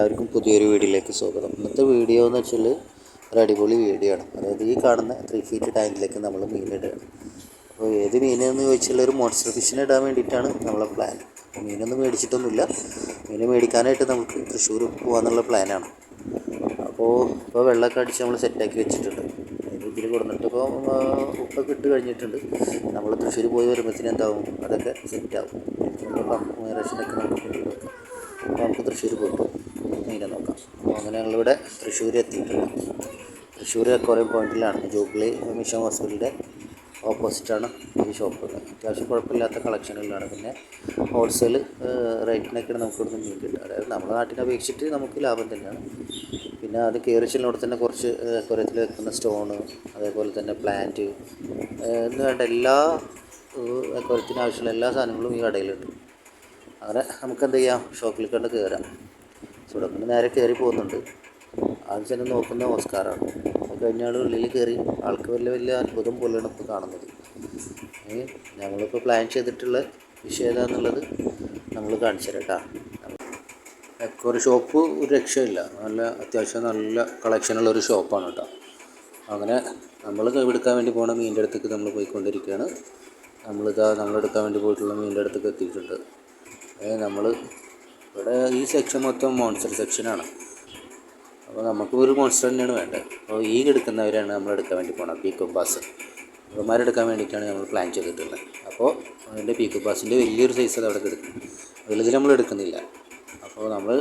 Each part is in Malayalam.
എല്ലാവർക്കും പുതിയൊരു വീഡിയോയിലേക്ക് സ്വാഗതം. ഇന്നത്തെ വീഡിയോ എന്ന് വെച്ചാൽ ഒരു അടിപൊളി വീഡിയോ ആണ്. അതായത് ഈ കാണുന്ന 3 ഫീറ്റ് ടാങ്കിലേക്ക് നമ്മൾ മീനിടുകയാണ്. അപ്പോൾ ഏത് മീനെന്ന് ചോദിച്ചാൽ ഒരു മോൺസ്റ്റർ ഫിഷിനെ ഇടാൻ വേണ്ടിയിട്ടാണ് നമ്മളെ പ്ലാൻ. അപ്പോൾ മീനൊന്നും മേടിച്ചിട്ടൊന്നുമില്ല. മീൻ മേടിക്കാനായിട്ട് നമുക്ക് തൃശ്ശൂർ പോകാമെന്നുള്ള പ്ലാനാണ്. ഇപ്പോൾ വെള്ളമൊക്കെ അടിച്ച് നമ്മൾ സെറ്റാക്കി വെച്ചിട്ടുണ്ട്. ഇതിൽ കൊടുത്തിട്ട് ഇപ്പോൾ ഉപ്പൊക്കെ ഇട്ട് കഴിഞ്ഞിട്ടുണ്ട്. നമ്മൾ തൃശ്ശൂർ പോയി വരുമ്പോഴത്തേനും എന്താവും, അതൊക്കെ സെറ്റാവും. പമ്പ് റേഷനൊക്കെ നമുക്ക് തൃശ്ശൂർ പോയിട്ട് മീനെ നോക്കാം. അപ്പോൾ അങ്ങനെ ഞങ്ങളിവിടെ തൃശ്ശൂർ എത്തിയിട്ടുണ്ട്. തൃശ്ശൂർ അക്വാറിയം പോയിന്റിലാണ്. ജൂബിലി മിഷൻ ഹോസ്പിറ്റലിൻ്റെ ഓപ്പോസിറ്റാണ് ഈ ഷോപ്പ്. അത്യാവശ്യം കുഴപ്പമില്ലാത്ത കളക്ഷനുകളാണ്. പിന്നെ ഹോൾസെയിൽ റേറ്റിനൊക്കെയാണ് നമുക്ക് ഇവിടുന്ന് മീൻ കിട്ടുക. അതായത് നമ്മുടെ നാട്ടിനെ അപേക്ഷിച്ചിട്ട് നമുക്ക് ലാഭം തന്നെയാണ്. പിന്നെ അത് കയറി ചെല്ലുന്നവിടെ തന്നെ കുറച്ച് അക്വാറിയത്തിൽ വെക്കുന്ന സ്റ്റോണ്, അതേപോലെ തന്നെ പ്ലാന്റ് എന്ന് വേണ്ട എല്ലാ അക്വാറിയത്തിന് ആവശ്യമുള്ള എല്ലാ സാധനങ്ങളും ഈ കടയിലുണ്ട്. അങ്ങനെ നമുക്ക് എന്ത് ചെയ്യാം, ഷോപ്പിൽ കണ്ട് കയറാം. സുഡക്കിന് നേരെ കയറി പോകുന്നുണ്ട്. ആദ്യം തന്നെ നോക്കുന്ന ഓസ്കാറാണ്. അത് കഴിഞ്ഞാൽ ഉള്ളിൽ കയറി ആൾക്ക് വലിയ വലിയ അത്ഭുതം പോലെയാണ് ഇപ്പോൾ കാണുന്നത്. ഞങ്ങളിപ്പോൾ പ്ലാൻ ചെയ്തിട്ടുള്ള വിഷയം ഏതാണെന്നുള്ളത് നമ്മൾ കാണിച്ചു തരാം കേട്ടോ. അക്വാറിയം ഷോപ്പ് ഒരു രക്ഷയില്ല. അത്യാവശ്യം നല്ല കളക്ഷനുള്ളൊരു ഷോപ്പാണ് കേട്ടോ. അങ്ങനെ നമ്മൾ എടുക്കാൻ വേണ്ടി പോകുന്ന മീനിൻ്റെ അടുത്തേക്ക് നമ്മൾ പോയിക്കൊണ്ടിരിക്കുകയാണ്. നമ്മളെടുക്കാൻ വേണ്ടി പോയിട്ടുള്ള മീനിൻ്റെ അടുത്തേക്ക് എത്തിയിട്ടുണ്ട്. നമ്മൾ ഇവിടെ ഈ സെക്ഷൻ മൊത്തം മോൺസ്റ്റർ സെക്ഷനാണ്. അപ്പോൾ നമുക്ക് ഒരു മോൺസ്റ്റർ തന്നെയാണ് വേണ്ടത്. അപ്പോൾ ഈ എടുക്കുന്നവരാണ് നമ്മൾ എടുക്കാൻ വേണ്ടി പോകുന്നത്. പീക്കോ ബാസ് ഇവന്മാരെടുക്കാൻ വേണ്ടിയിട്ടാണ് നമ്മൾ പ്ലാൻ ചെയ്തിട്ടുള്ളത്. അപ്പോൾ അതിൻ്റെ പീക്കോ ബാസിൻ്റെ വലിയൊരു സൈസ് അത് അവിടെ എടുക്കും. വലുതിൽ നമ്മൾ എടുക്കുന്നില്ല. അപ്പോൾ നമ്മൾ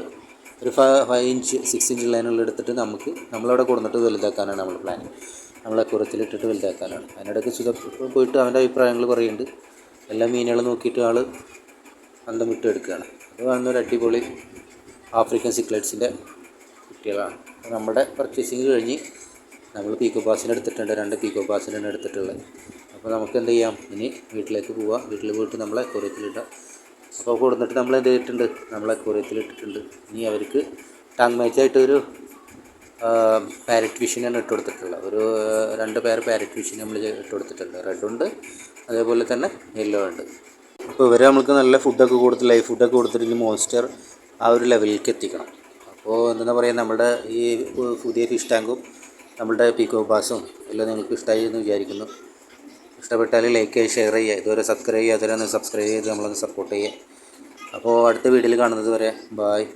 ഒരു 5 ഇഞ്ച് 6 ഇഞ്ച് ലൈനുള്ള എടുത്തിട്ട് നമ്മളവിടെ കൊടുത്തിട്ട് വലുതാക്കാനാണ് നമ്മൾ പ്ലാൻ. നമ്മളെ അക്വാറിയത്തിലിട്ടിട്ട് വലുതാക്കാനാണ്. അതിനിടയ്ക്ക് പോയിട്ട് അവൻ്റെ അഭിപ്രായങ്ങൾ പറയുന്നുണ്ട്. എല്ലാ മീനുകളും നോക്കിയിട്ട് ആൾ അന്തം വിട്ട് എടുക്കുകയാണ്. അത് കാണുന്നൊരു അടിപൊളി ആഫ്രിക്കൻ സിക്ലെറ്റ്സിൻ്റെ കുട്ടികളാണ്. അപ്പോൾ നമ്മുടെ പർച്ചേസിങ് കഴിഞ്ഞ് നമ്മൾ പീക്കോ ബാസിനെ എടുത്തിട്ടുണ്ട്. 2 പീക്കോ ബാസിനാണ് എടുത്തിട്ടുള്ളത്. അപ്പോൾ നമുക്ക് എന്ത് ചെയ്യാം, ഇനി വീട്ടിലേക്ക് പോവാം. വീട്ടിൽ പോയിട്ട് നമ്മളെ അക്വാറിയത്തിലിടാം. അപ്പോൾ കൊടുത്തിട്ട് നമ്മൾ എന്ത് ചെയ്തിട്ടുണ്ട്, നമ്മളെ അക്വാറിയത്തിലിട്ടിട്ടുണ്ട്. ഇനി അവർക്ക് ടാങ്ക് മാച്ചായിട്ടൊരു പാരറ്റ് ഫിഷിനാണ് ഇട്ട് കൊടുത്തിട്ടുള്ളത്. ഒരു 2 പേർ പാരറ്റ് ഫിഷിന് നമ്മൾ ഇട്ട് കൊടുത്തിട്ടുണ്ട്. റെഡുണ്ട്, അതേപോലെ തന്നെ യെല്ലോ ഉണ്ട്. അപ്പോൾ ഇവരെ നമ്മൾക്ക് നല്ല ഫുഡൊക്കെ കൊടുത്ത് ലൈഫ് ഫുഡൊക്കെ കൊടുത്തിട്ട് മോൺസ്റ്റർ ആ ഒരു ലെവലിലേക്ക് എത്തിക്കണം. അപ്പോൾ എന്താ പറയുക, നമ്മുടെ ഈ പുതിയ ഫിഷ് ടാങ്കും നമ്മളുടെ പീക്കോ ബാസും എല്ലാം നിങ്ങൾക്ക് ഇഷ്ടമായി എന്ന് വിചാരിക്കുന്നു. ഇഷ്ടപ്പെട്ടാൽ ലൈക്ക് ചെയ്യുക, ഷെയർ ചെയ്യുക. ഇതുവരെ സബ്സ്ക്രൈബ് ചെയ്യാത്തവരൊന്ന് സബ്സ്ക്രൈബ് ചെയ്ത് നമ്മളൊന്ന് സപ്പോർട്ട് ചെയ്യുക. അപ്പോൾ അടുത്ത വീഡിയോയിൽ കാണുന്നത് വരെ ബായ്.